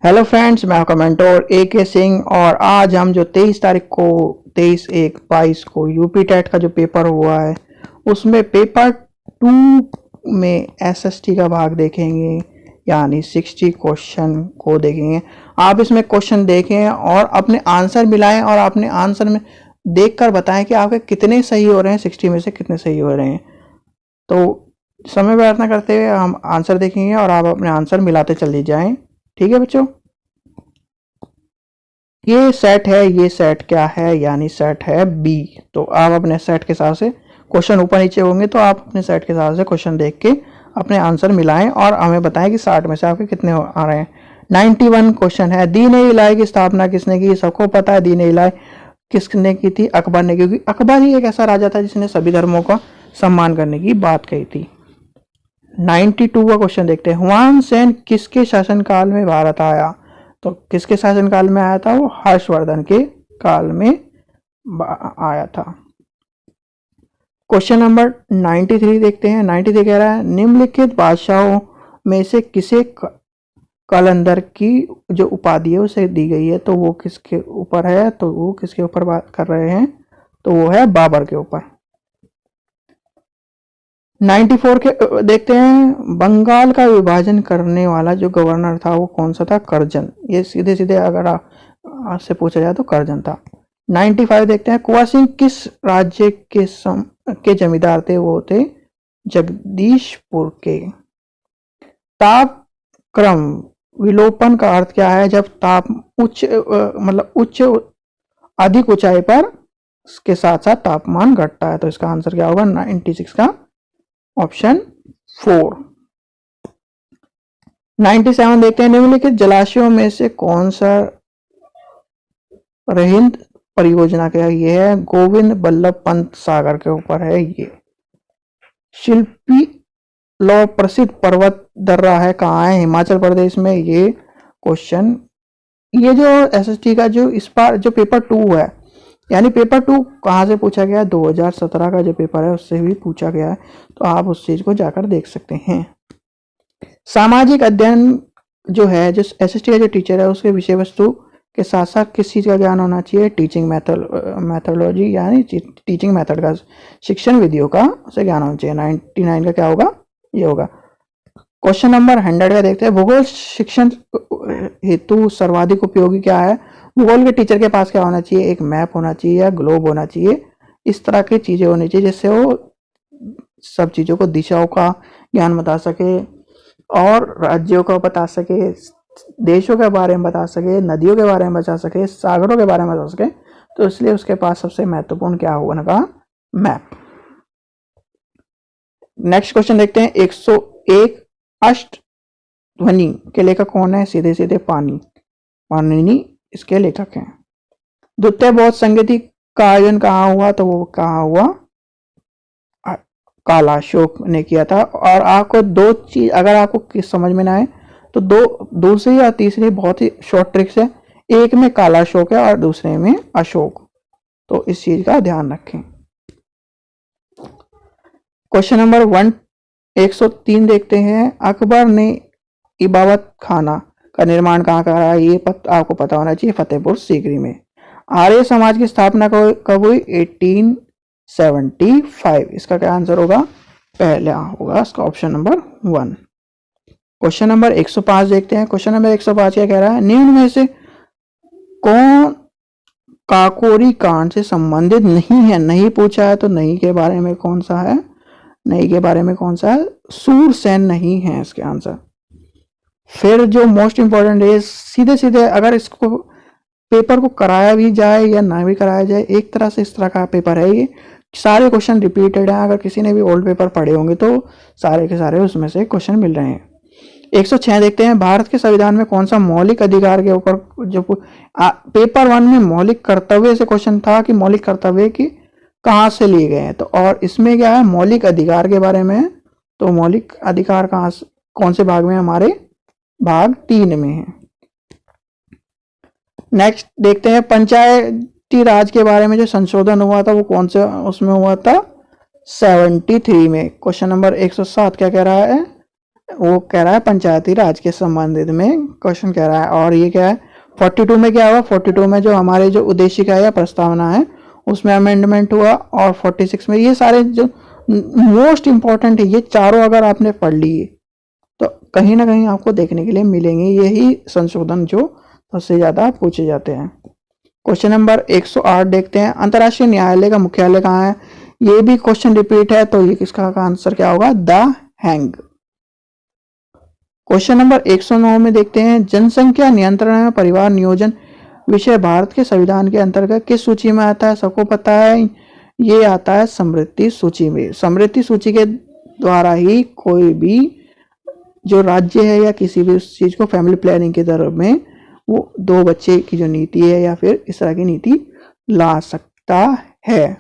Hello friends, मैं आपका mentor AK Singh. और आज हम जो 23 तारीख को 23/1/22 को यूपी टेट का जो पेपर हुआ है उसमें पेपर 2 में SST का भाग देखेंगे, यानी 60 क्वेश्चन को देखेंगे। आप इसमें क्वेश्चन देखें और अपने आंसर मिलाएं और अपने आंसर में देखकर बताएं कि आपके कितने सही हो रहे हैं, 60 में से कितने सही हो रहे हैं। तो समय व्यर्थ न करते हुए हम आंसर देखेंगे और आप अपने आंसर मिलाते चले जाएं। ठीक है बच्चों, ये सेट है, ये सेट क्या है, यानी सेट है B। तो आप अपने सेट के हिसाब से क्वेश्चन ऊपर नीचे होंगे तो आप अपने सेट के हिसाब से क्वेश्चन देख के अपने आंसर मिलाएं और हमें बताएं कि 60 में से आपके कितने आ रहे हैं। 91 क्वेश्चन है। दीन-ए-इलाही की स्थापना किसने की? सबको पता है दीन-ए-इलाही किसने की थी? अकबर ने, क्योंकि अकबर ही एक ऐसा राजा था जिसने सभी धर्मों का सम्मान करने की बात कही थी। 92 का क्वेश्चन देखते हैं। हुमायूं सेन किसके शासनकाल में भारत आया? तो किसके शासनकाल में आया था? वो हर्षवर्धन के काल में आया था। क्वेश्चन नंबर 93 देखते हैं। 93 कह रहा है निम्नलिखित बादशाहों में से किसे कलंदर की जो उपाधि है उसे दी गई है? तो वो किसके ऊपर है? तो वो किसके ऊपर बात कर रहे हैं? तो वो है बाबर के ऊपर। 94 के देखते हैं। बंगाल का विभाजन करने वाला जो गवर्नर था वो कौन सा था? करजन। ये सीधे सीधे अगर आपसे पूछा जाए तो करजन था। 95 देखते हैं। कुंवर सिंह किस राज्य के जमींदार थे? वो थे जगदीशपुर के। तापक्रम विलोपन का अर्थ क्या है? जब ताप उच्च अधिक ऊंचाई पर के साथ साथ तापमान घटता है। तो इसका आंसर क्या होगा? 96 का ऑप्शन 4। 97 देखते हैं। निम्नलिखित जलाशयों में से कौन सा रहिंद परियोजना का? ये है गोविंद बल्लभ पंत सागर के ऊपर है। ये शिल्पी लौ प्रसिद्ध पर्वत दर्रा है, कहाँ है? हिमाचल प्रदेश में। ये क्वेश्चन, ये जो SST का जो इस बार जो पेपर 2 है, यानी पेपर 2 कहाँ से पूछा गया है? 2017 का जो पेपर है उससे भी पूछा गया है। तो आप उस चीज को जाकर देख सकते हैं। सामाजिक अध्ययन जो है, जो SST का जो टीचर है उसके विषय वस्तु के साथ साथ किस चीज का ज्ञान होना चाहिए? टीचिंग मैथोलॉजी, यानी टीचिंग मेथड का, शिक्षण विधियों का उसे ज्ञान होना चाहिए। 99 का क्या होगा? ये होगा। क्वेश्चन नंबर 100 का देखते हैं। भूगोल शिक्षण हेतु सर्वाधिक उपयोगी क्या है? भूगोल के टीचर के पास क्या होना चाहिए? एक मैप होना चाहिए या ग्लोब होना चाहिए। इस तरह की चीजें होनी चाहिए जिससे वो सब चीजों को, दिशाओं का ज्ञान बता सके और राज्यों को बता सके, देशों के बारे में बता सके, नदियों के बारे में बता सके, सागरों के बारे में बता सके। तो इसलिए उसके पास सबसे महत्वपूर्ण क्या होगा? मैप। नेक्स्ट क्वेश्चन देखते हैं। 101 अष्टध्वनि के लेखक कौन है? सीधे सीधे पाणिनि इसके लेखक हैं। द्वितीय बौद्ध संगति का आयोजन कहाँ हुआ? तो वो कहाँ हुआ? कालाशोक ने किया था। और आपको दो चीज अगर आपको समझ में ना आए तो दूसरी या तीसरी बहुत ही शॉर्ट ट्रिक्स है। एक में कालाशोक है और दूसरे में अशोक। तो इस चीज का ध्यान रखें। क्वेश्चन नंबर 103 देखते हैं। अकबर ने इबादत खाना का निर्माण कहाँ करा है? ये आपको पता होना चाहिए, फतेहपुर सीकरी में। आर्य समाज की स्थापना कब हुई? 1875। इसका क्या आंसर होगा? पहला होगा इसका ऑप्शन नंबर 1। क्वेश्चन नंबर 105 देखते हैं। क्वेश्चन नंबर 105 क्या कह रहा है? निम्न में से कौन काकोरी कांड से संबंधित नहीं है? नहीं पूछा है तो नहीं के बारे में कौन सा है? नहीं के बारे में कौन सा है? सूरसेन नहीं है इसके आंसर। फिर जो मोस्ट इंपॉर्टेंट है, सीधे सीधे अगर इसको पेपर को कराया भी जाए या ना भी कराया जाए, एक तरह से इस तरह का पेपर है ये। सारे क्वेश्चन रिपीटेड हैं। अगर किसी ने भी ओल्ड पेपर पढ़े होंगे तो सारे के सारे उसमें से क्वेश्चन मिल रहे हैं। 106 देखते हैं। भारत के संविधान में कौन सा मौलिक अधिकार के ऊपर जो पेपर 1 में मौलिक कर्तव्य से क्वेश्चन था कि मौलिक कर्तव्य की कहाँ से लिए गए हैं? तो और इसमें क्या है? मौलिक अधिकार के बारे में। तो मौलिक अधिकार कौन से भाग में? हमारे भाग 3 में है। नेक्स्ट देखते हैं। पंचायती राज के बारे में जो संशोधन हुआ था वो कौन से उसमें हुआ था? 73 में। क्वेश्चन नंबर 107 क्या कह रहा है? वो कह रहा है पंचायती राज के संबंधित में क्वेश्चन कह रहा है। और ये क्या है 42 में क्या हुआ, 42 में जो हमारे जो उद्देशिका या प्रस्तावना है उसमें अमेंडमेंट हुआ। और 46 में ये सारे जो मोस्ट इंपॉर्टेंट है, ये चारों अगर आपने पढ़ लिए तो कहीं ना कहीं आपको देखने के लिए मिलेंगे यही संशोधन जो सबसे ज्यादा पूछे जाते हैं। क्वेश्चन नंबर 108 देखते हैं, अंतर्राष्ट्रीय न्यायालय का मुख्यालय कहाँ है। ये भी क्वेश्चन रिपीट है, तो ये किसका आंसर क्या होगा, द हैंग। क्वेश्चन नंबर 109 में देखते हैं, जनसंख्या नियंत्रण में परिवार नियोजन विषय भारत के संविधान के अंतर्गत किस सूची में आता है। सबको पता है ये आता है समृद्धि सूची में। समृद्धि सूची के द्वारा ही कोई भी जो राज्य है या किसी भी उस चीज को फैमिली प्लानिंग के तरफ में वो 2 बच्चे की जो नीति है या फिर इस तरह की नीति ला सकता है।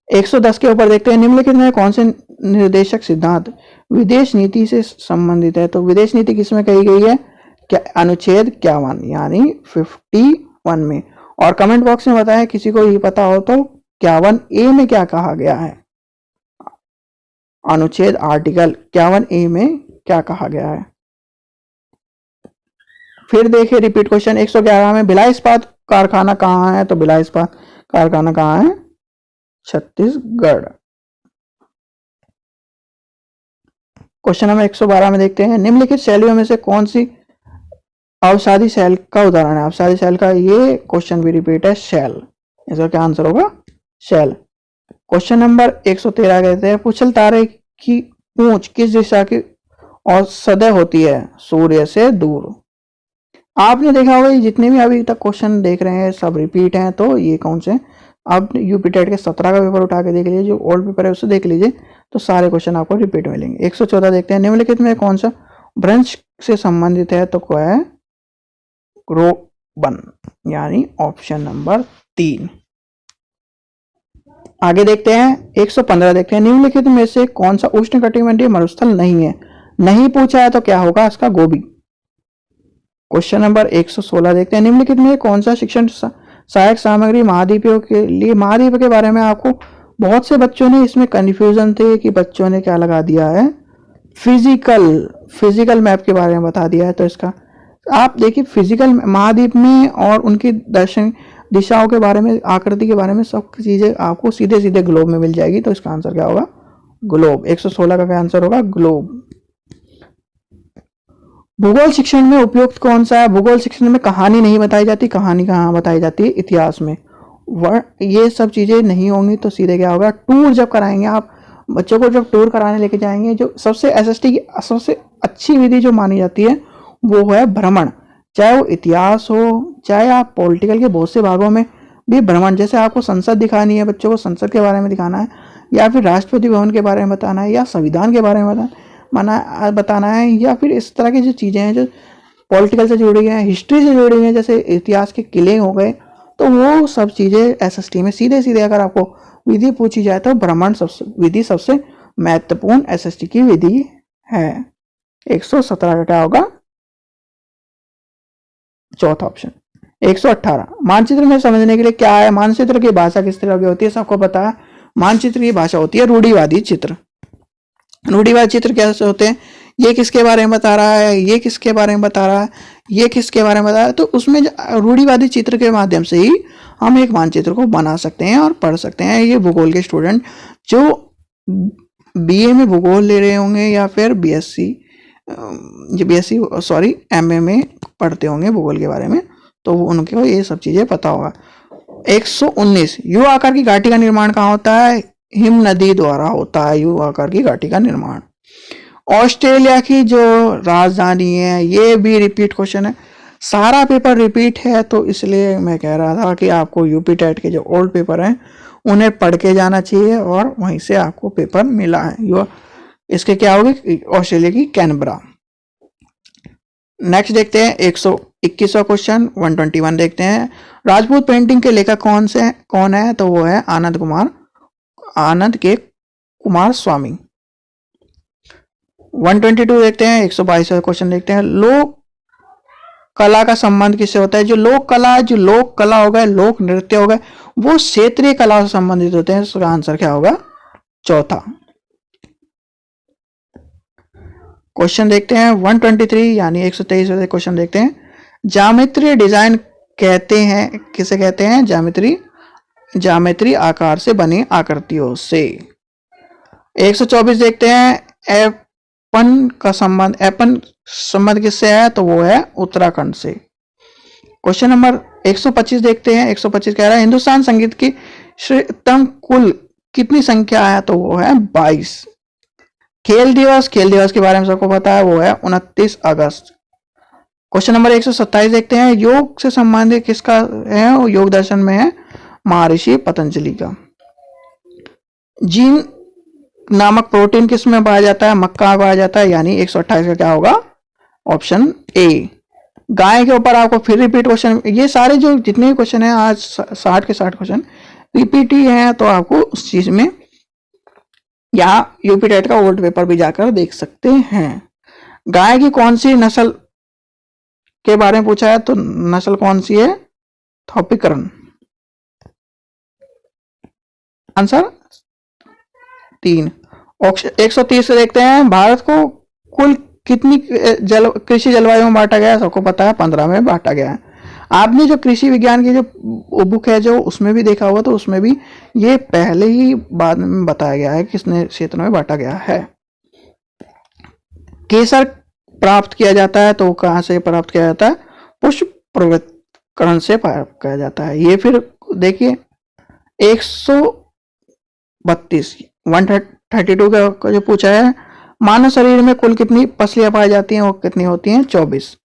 110 के ऊपर देखते हैं, निम्नलिखित में कौन से निर्देशक सिद्धांत विदेश नीति से संबंधित है। तो विदेश नीति किसमें कही गई है, क्या अनुच्छेद 51 यानी 51 में। और कमेंट बॉक्स में बताएं किसी को ये पता हो तो 51A में क्या कहा गया है, अनुच्छेद आर्टिकल 51A में क्या कहा गया है। फिर देखिए रिपीट क्वेश्चन 111 में, भिलाई इस्पात कारखाना कहाँ है। तो भिलाई इस्पात कारखाना कहाँ है, छत्तीसगढ़। क्वेश्चन नंबर 112 में देखते हैं, निम्नलिखित शैलियों में से कौन सी अवसादी शैल का उदाहरण है। अवसादी शैल का ये क्वेश्चन भी रिपीट है, शैल। इसका क्या आंसर होगा, शैल। क्वेश्चन नंबर 113 कहते हैं, पुछल तारे की पूंछ किस दिशा की और सदैव होती है, सूर्य से दूर। आपने देखा होगा जितने भी अभी तक क्वेश्चन देख रहे हैं सब रिपीट हैं, तो ये कौन से, आप यूपी टेट के 17 का पेपर उठा के देख लीजिए, जो ओल्ड पेपर है उससे देख लीजिए, तो सारे क्वेश्चन आपको रिपीट मिलेंगे। 114 देखते हैं, निम्नलिखित में कौन सा ब्रंश से संबंधित है। तो क्या है, ग्रोबन यानी ऑप्शन नंबर 3। आगे देखते हैं 115 देखते हैं, निम्नलिखित में से कौन सा उष्णकटिबंधीय मरुस्थल नहीं है। नहीं पूछा है तो क्या होगा इसका, गोबी। क्वेश्चन नंबर 116 देखते हैं, निम्नलिखित में कौन सा शिक्षण सहायक सामग्री महाद्वीपों के लिए। महाद्वीप के बारे में आपको बहुत से बच्चों ने इसमें कंफ्यूजन थे कि बच्चों ने क्या लगा दिया है, फिजिकल मैप के बारे में बता दिया है। तो इसका आप देखिए फिजिकल महाद्वीप में और उनकी दर्शन दिशाओं के बारे में, आकृति के बारे में सब चीजें आपको सीधे सीधे ग्लोब में मिल जाएगी। तो इसका आंसर क्या होगा, ग्लोब। 116 का क्या आंसर होगा, ग्लोब। भूगोल शिक्षण में उपयुक्त कौन सा है। भूगोल शिक्षण में कहानी नहीं बताई जाती, कहानी कहाँ बताई जाती है, इतिहास में। ये सब चीजें नहीं होंगी तो सीधे क्या होगा, टूर जब कराएंगे आप बच्चों को, जब टूर कराने लेके जाएंगे, जो सबसे एसएसटी की सबसे अच्छी विधि जो मानी जाती है वो है भ्रमण। चाहे वो इतिहास हो, चाहे आप पॉलिटिकल के बहुत से भागों में भी भ्रमण, जैसे आपको संसद दिखानी है, बच्चों को संसद के बारे में दिखाना है, या फिर राष्ट्रपति भवन के बारे में बताना है, या संविधान के बारे में बताना है, या फिर इस तरह की जो चीजें हैं जो पॉलिटिकल से जुड़ी हैं, हिस्ट्री से जुड़ी हैं, जैसे इतिहास के किले हो गए, तो वो सब चीजें एसएसटी में सीधे सीधे अगर आपको विधि पूछी जाए तो भ्रमण विधि सबसे महत्वपूर्ण एसएसटी की विधि है। 117 का क्या होगा, चौथा ऑप्शन। 118 मानचित्र में समझने के लिए क्या है। मानचित्र की भाषा किस तरह की होती है, सबको पता है। मानचित्र की भाषा होती है रूढ़िवादी चित्र। रूढ़िवादी चित्र कैसे होते हैं, ये किसके बारे में बता रहा है, ये किसके बारे में बता रहा है, ये किसके बारे में बता रहा है। तो उसमें रूढ़िवादी चित्र के माध्यम से ही हम एक मानचित्र को बना सकते हैं और पढ़ सकते हैं। ये भूगोल के स्टूडेंट जो बीए में भूगोल ले रहे होंगे या फिर एमए में पढ़ते होंगे भूगोल के बारे में, तो उनको ये सब चीजें पता होगा। 119 यू आकार की घाटी का निर्माण कहाँ होता है, हिम नदी द्वारा होता है यू आकार की घाटी का निर्माण। ऑस्ट्रेलिया की जो राजधानी है, ये भी रिपीट क्वेश्चन है, सारा पेपर रिपीट है, तो इसलिए मैं कह रहा था कि आपको यूपी टेट के जो ओल्ड पेपर हैं उन्हें पढ़ के जाना चाहिए और वहीं से आपको पेपर मिला है। इसके क्या होगी, ऑस्ट्रेलिया की कैनबरा। नेक्स्ट देखते हैं 121वां क्वेश्चन 121 देखते हैं, राजपूत पेंटिंग के लेखक कौन है। तो वो है आनंद के कुमार स्वामी। 122 देखते हैं, 122वां क्वेश्चन देखते हैं, लोक कला का संबंध किससे होता है। जो लोक कला हो गए, लोक नृत्य हो गए, वो क्षेत्रीय कला से संबंधित होते हैं। इसका आंसर क्या होगा, चौथा। क्वेश्चन देखते हैं 123 यानी 123 वाले क्वेश्चन देखते हैं। ज्यामितीय डिजाइन कहते हैं, किसे कहते हैं? ज्यामितीय आकार से बनी आकृतियों से। 124 देखते हैं। एपन का संबंध, एपन संबंध किससे है? तो वो है उत्तराखंड से। क्वेश्चन नंबर 125 देखते हैं। 125 कह रहा है हिंदुस्तान संगीत की श्रेष्ठतम कुल कितनी संख्या है? तो वो है 22। खेल दिवस के बारे में सबको पता है, वो है 29 अगस्त। क्वेश्चन नंबर 127 देखते हैं। योग से संबंधित किसका है? वो योग दर्शन में है महर्षि पतंजलि का। जीन नामक प्रोटीन किस में पाया जाता है? मक्का में पाया जाता है, यानी 128 का क्या होगा? Option A. गाय के ऊपर आपको फिर रिपीट क्वेश्चन, ये सारे जो जितने भी क्वेश्चन है आज 60 के 60 क्वेश्चन रिपीट ही है, तो आपको उस चीज में या यूपी टेट का ओल्ड पेपर भी जाकर देख सकते हैं। गाय की कौन सी नस्ल के बारे में पूछा है? तो नस्ल कौन सी है? थॉपिकरन। आंसर 3। 130 से देखते हैं। भारत को कुल कितनी कृषि जलवायु में बांटा गया है? सबको पता है 15 में बांटा गया है। आपने जो कृषि विज्ञान की जो बुक है जो उसमें भी देखा होगा, तो उसमें भी ये पहले ही बाद में बताया गया है किसने क्षेत्र में बांटा गया है। केसर प्राप्त किया जाता है, तो कहां से प्राप्त किया जाता है? पुष्प प्रवर्तकरण से प्राप्त किया जाता है। ये फिर देखिए 132 132 का जो पूछा है, मानव शरीर में कुल कितनी पसलियां पाई जाती हैं? वो कितनी होती हैं? 24।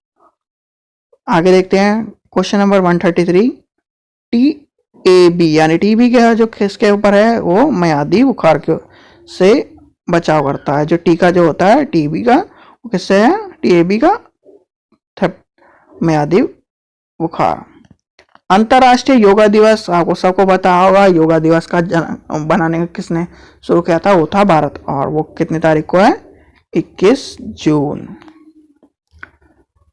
आगे देखते हैं क्वेश्चन नंबर 133। टीएबी यानी टीबी का जो किसके ऊपर है? वो मियादी बुखार के से बचाव करता है। जो टीका जो होता है टीबी का, वो किससे है? टीएबी का मियादी बुखार। अंतरराष्ट्रीय योगा दिवस आपको सबको पता होगा। योगा दिवस का बनाने का किसने शुरू किया था? वो था भारत। और वो कितनी तारीख को है? 21 जून।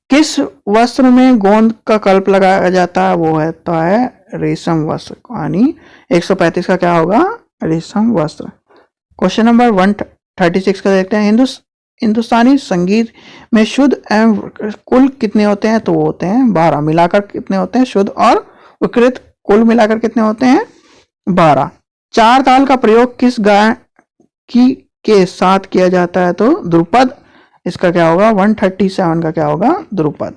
किस वस्त्र में गोंद का कल्प लगाया जाता है? वो है तो है रेशम वस्त्र, यानी 135 का क्या होगा? रेशम वस्त्र। क्वेश्चन नंबर 136 का देखते हैं। हिंदुस्तानी संगीत में शुद्ध एवं कुल कितने होते हैं? तो वो होते हैं 12। मिलाकर कितने होते हैं? शुद्ध और विकृत कुल मिलाकर कितने होते हैं? 12। चार ताल का प्रयोग किस गाय की के साथ किया जाता है? तो ध्रुपद। इसका क्या होगा? 137 का क्या होगा? ध्रुपद।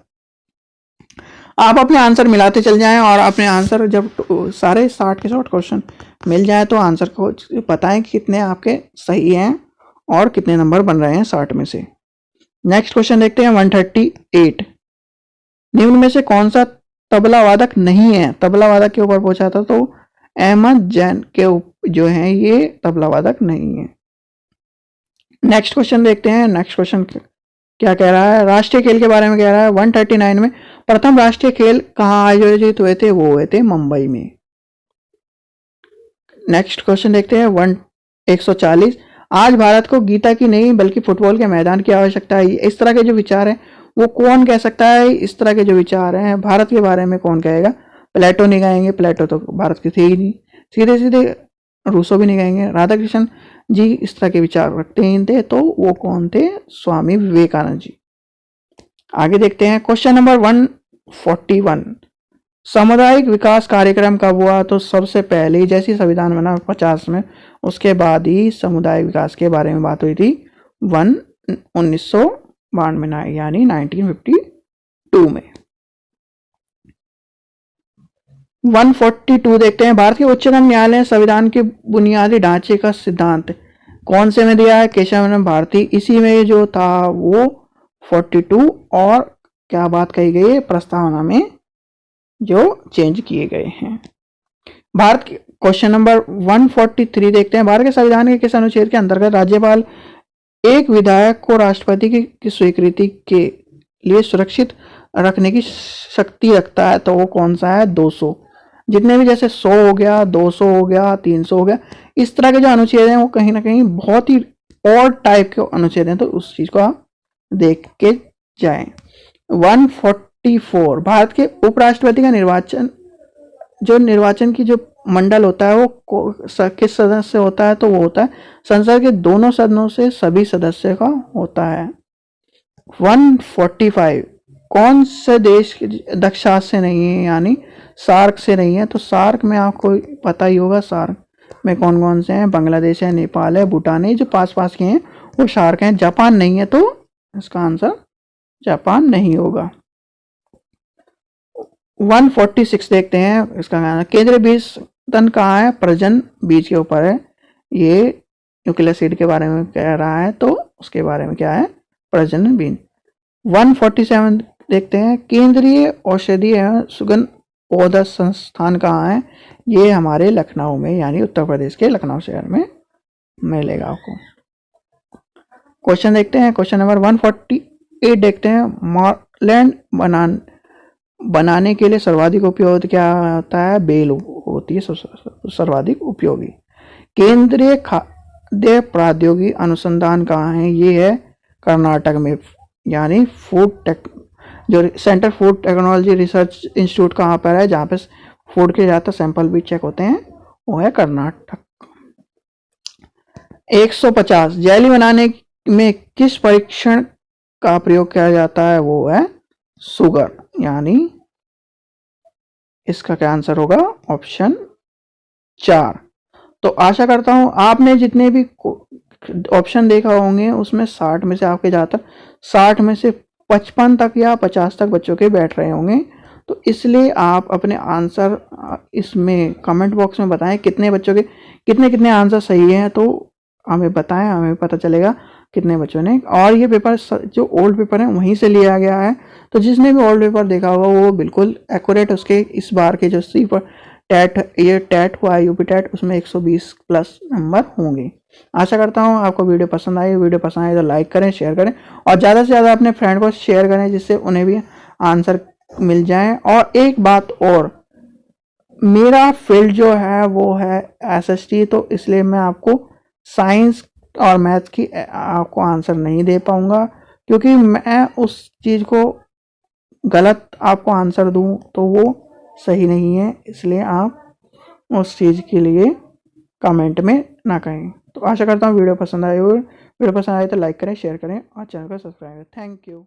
आप अपने आंसर मिलाते चल जाएं, और अपने आंसर जब सारे 60 के 60 क्वेश्चन मिल जाए तो आंसर को बताएं कि कितने आपके सही हैं और कितने नंबर बन रहे हैं 60 में से। नेक्स्ट क्वेश्चन देखते हैं 138। निम्न में से कौन सा तबला वादक नहीं है? तबला वादक के ऊपर पूछा था, तो अहमद जैन के जो है ये तबला वादक नहीं है। नेक्स्ट क्वेश्चन देखते हैं। नेक्स्ट क्वेश्चन क्या कह रहा है? राष्ट्रीय खेल के बारे में कह रहा है। 139 में प्रथम राष्ट्रीय खेल कहाँ आयोजित हुए थे? वो हुए थे मुंबई में। नेक्स्ट क्वेश्चन देखते हैं 140। आज भारत को गीता की नहीं बल्कि फुटबॉल के मैदान की आवश्यकता है। इस तरह के जो विचार हैं वो कौन कह सकता है? इस तरह के जो विचार हैं भारत के बारे में कौन कहेगा? प्लेटो नहीं कहेंगे, प्लेटो तो भारत के थे ही नहीं। सीधे सीधे रूसो भी नहीं कहेंगे। राधा कृष्ण जी इस तरह के विचार रखते ही थे, तो वो कौन थे? स्वामी विवेकानंद जी। आगे देखते हैं क्वेश्चन नंबर 141। सामुदायिक विकास कार्यक्रम कब हुआ? तो सबसे पहले जैसे संविधान बना 50 में, उसके बाद ही समुदाय विकास के बारे में बात हुई थी 1992 में, यानी 1952 में। 142 देखते हैं। भारत के उच्चतम न्यायालय संविधान के बुनियादी ढांचे का सिद्धांत कौन से में दिया है? केशव भारती। इसी में जो था वो 42 और क्या बात कही गई है? प्रस्तावना में जो चेंज किए गए हैं। भारत के क्वेश्चन नंबर 143 देखते हैं। भारत के संविधान के किस अनुच्छेद के अंतर्गत राज्यपाल एक विधायक को राष्ट्रपति की स्वीकृति के लिए सुरक्षित रखने की शक्ति रखता है? तो वो कौन सा है? 200। जितने भी जैसे 100 हो गया, 200 हो गया, 300 हो गया, इस तरह के जो अनुच्छेद हैं वो कहीं ना कहीं बहुत ही और टाइप के अनुच्छेद हैं, तो उस चीज को आप देख के जाएं। 144। भारत के उपराष्ट्रपति का निर्वाचन की जो मंडल होता है वो किस सदस्य से होता है? तो वो होता है संसद के दोनों सदनों से सभी सदस्य का होता है। 145 कौन से देश दक्षास से नहीं है, यानी सार्क से नहीं है। तो सार्क में आपको पता ही होगा सार्क में कौन कौन से हैं, बांग्लादेश है, नेपाल है, भूटान है, जो पास पास के हैं वो सार्क हैं। जापान नहीं है, तो इसका आंसर जापान नहीं होगा। 146 देखते हैं इसका आंसर। केंद्रीय बीज तन कहाँ है, प्रजन बीज के ऊपर है। ये न्यूक्लियर सीड के बारे में कह रहा है, तो उसके बारे में क्या है, प्रजनन बीज। 147 देखते हैं, केंद्रीय औषधि एवं सुगंध पौधा संस्थान कहाँ है। ये हमारे लखनऊ में, यानी उत्तर प्रदेश के लखनऊ शहर में मिलेगा आपको। क्वेश्चन देखते हैं, क्वेश्चन नंबर 148 देखते हैं, मार्लैंड बनाने के लिए सर्वाधिक उपयोग क्या होता है, बेल होती है सर्वाधिक उपयोगी। केंद्रीय खाद्य प्रौद्योगिकी अनुसंधान कहाँ है, ये है कर्नाटक में, यानी जो centre food technology research institute कहाँ पर है, जहाँ पे फूड के ज़्यादातर सैंपल भी चेक होते हैं, वो है कर्नाटक। 150 जेली बनाने में किस परीक्षण का प्रयोग किया जाता है, वो है सुगर, यानी इसका क्या आंसर होगा, ऑप्शन 4। तो आशा करता हूं आपने जितने भी ऑप्शन देखा होंगे उसमें 60 में से आपके ज़्यादातर 60 में से 55 तक या 50 तक बच्चों के बैठ रहे होंगे। तो इसलिए आप अपने आंसर इसमें कमेंट बॉक्स में बताएं कितने बच्चों के कितने आंसर सही हैं, तो हमें बताएं, हमें पता चलेगा कितने बच्चों ने। और ये पेपर जो ओल्ड पेपर है वहीं से लिया गया है, तो जिसने भी ओल्ड पेपर देखा होगा वो बिल्कुल एक्यूरेट उसके इस बार के जो सी पर टैट हुआ है, यूपी टैट, उसमें 120 प्लस नंबर होंगे। आशा करता हूँ आपको वीडियो पसंद आई। वीडियो पसंद आए तो लाइक करें, शेयर करें और ज़्यादा से ज़्यादा अपने फ्रेंड को शेयर करें, जिससे उन्हें भी आंसर मिल जाए। और एक बात और, मेरा फील्ड जो है वो है SST, तो इसलिए मैं आपको साइंस और मैथ्स की आपको आंसर नहीं दे पाऊंगा, क्योंकि मैं उस चीज़ को गलत आपको आंसर दूं तो वो सही नहीं है। इसलिए आप उस चीज़ के लिए कमेंट में ना कहें। तो आशा करता हूँ वीडियो पसंद आए तो लाइक करें, शेयर करें और चैनल को सब्सक्राइब करें। Thank you.